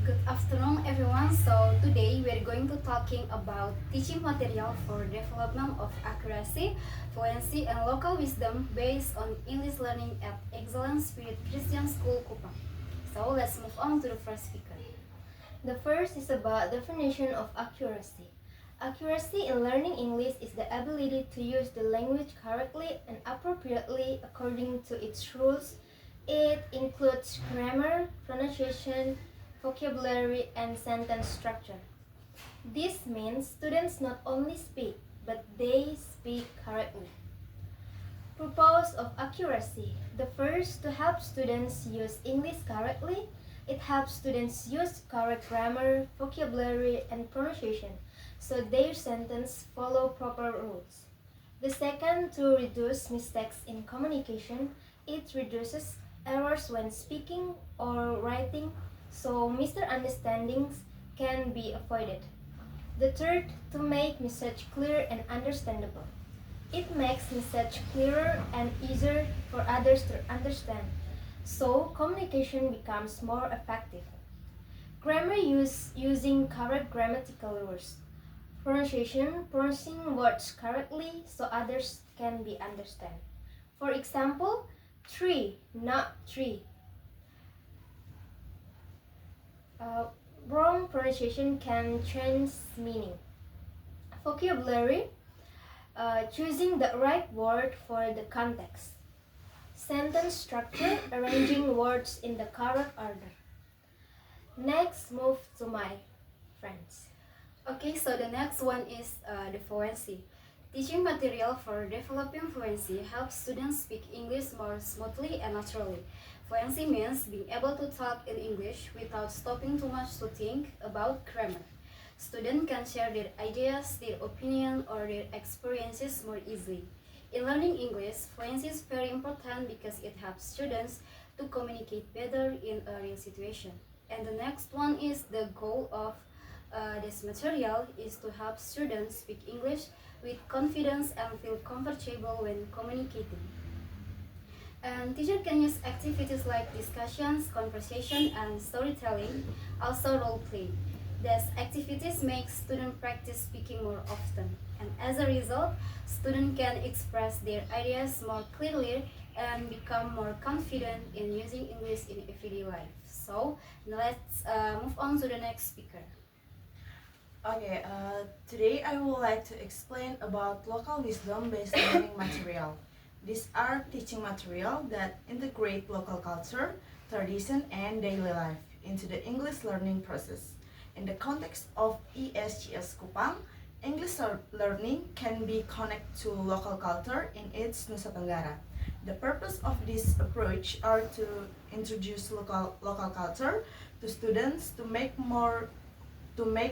Good afternoon, everyone. So today we are going to talking about teaching material for development of accuracy, fluency, and local wisdom based on English learning at Excellence Spirit Christian School Kupang. So let's move on to the first speaker. The first is about definition of accuracy. Accuracy in learning English is the ability to use the language correctly and appropriately according to its rules. It includes grammar, pronunciation, vocabulary, and sentence structure. This means students not only speak, but they speak correctly. Purpose of accuracy. The first, to help students use English correctly. It helps students use correct grammar, vocabulary, and pronunciation, so their sentence follow proper rules. The second, to reduce mistakes in communication. It reduces errors when speaking or writing, so misunderstandings can be avoided. The third, to make message clear and understandable. It makes message clearer and easier for others to understand, so communication becomes more effective. Grammar use using correct grammatical rules. Pronunciation, pronouncing words correctly so others can be understand. For example, tree, not tree. Wrong pronunciation can change meaning. Vocabulary, choosing the right word for the context. Sentence structure, arranging words in the correct order. Next, move to my friends. Okay, so the next one is the fluency. Teaching material for developing fluency helps students speak English more smoothly and naturally. Fluency means being able to talk in English without stopping too much to think about grammar. Students can share their ideas, their opinion, or their experiences more easily. In learning English, fluency is very important because it helps students to communicate better in a real situation. And the next one is the goal of this material is to help students speak English with confidence and feel comfortable when communicating. And teacher can use activities like discussions, conversation, and storytelling, also role play. These activities make students practice speaking more often, and as a result, students can express their ideas more clearly and become more confident in using English in everyday life. So now let's move on to the next speaker. Okay, today I would like to explain about local wisdom-based learning material. These are teaching material that integrate local culture, tradition, and daily life into the English learning process. In the context of ESGS Kupang, English learning can be connected to local culture in its Nusa Tenggara. The purpose of this approach are to introduce local culture to students to make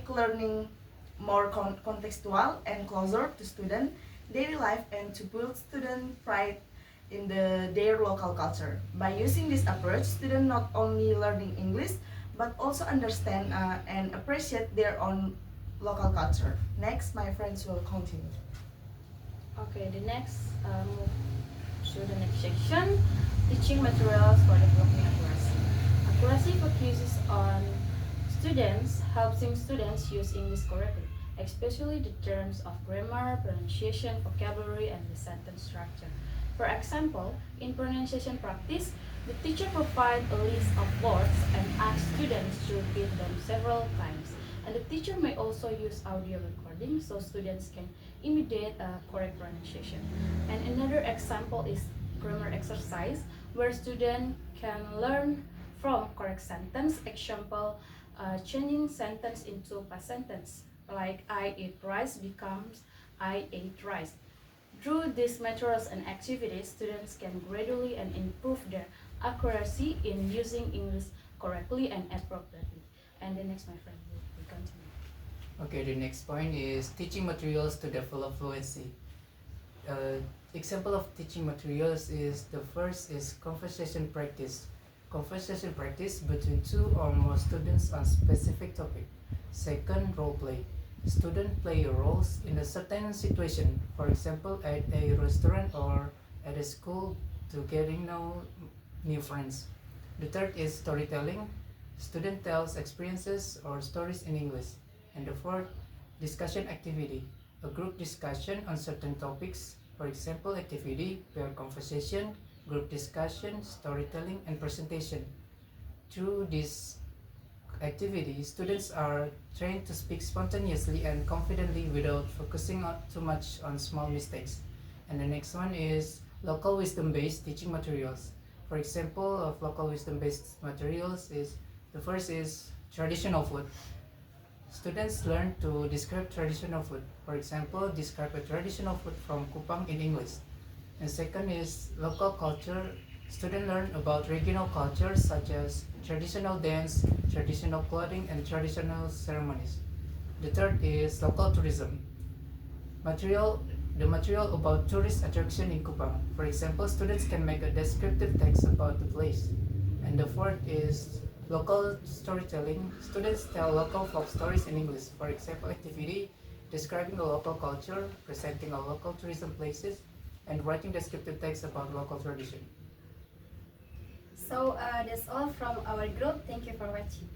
learning more contextual and closer to student daily life and to build student pride in their local culture. By using this approach, students not only learning English but also understand and appreciate their own local culture. Next, my friends will continue. Okay, the next move to the next section, teaching materials for developing accuracy. Accuracy focuses on helping students use English correctly, especially the terms of grammar, pronunciation, vocabulary, and the sentence structure. For example, in pronunciation practice, the teacher provides a list of words and asks students to repeat them several times. And the teacher may also use audio recording so students can imitate a correct pronunciation. And another example is grammar exercise where students can learn from correct sentence. Example, changing sentence into past sentence, like I eat rice becomes I ate rice. Through these materials and activities, students can gradually and improve their accuracy in using English correctly and appropriately. And the next, my friend, will continue. Okay, the next point is teaching materials to develop fluency. Example of teaching materials is the first is conversation practice. Conversation practice between two or more students on specific topic. Second, role play. Students play roles in a certain situation, for example, at a restaurant or at a school to getting know new friends. The third is storytelling. Student tells experiences or stories in English. And the fourth, discussion activity, a group discussion on certain topics, for example, activity, pair conversation, group discussion, storytelling, and presentation. Through this activity, students are trained to speak spontaneously and confidently without focusing too much on small mistakes. And the next one is local wisdom-based teaching materials. For example, of local wisdom-based materials is the first is traditional food. Students learn to describe traditional food. For example, describe a traditional food from Kupang in English. And second is local culture. Students learn about regional cultures such as traditional dance, traditional clothing, and traditional ceremonies. The third is local tourism. Material the material about tourist attraction in Kupang. For example, students can make a descriptive text about the place. And the fourth is local storytelling. Students tell local folk stories in English. For example, activity describing a local culture, presenting a local tourism places, and writing descriptive text about local tradition. So that's all from our group. Thank you for watching.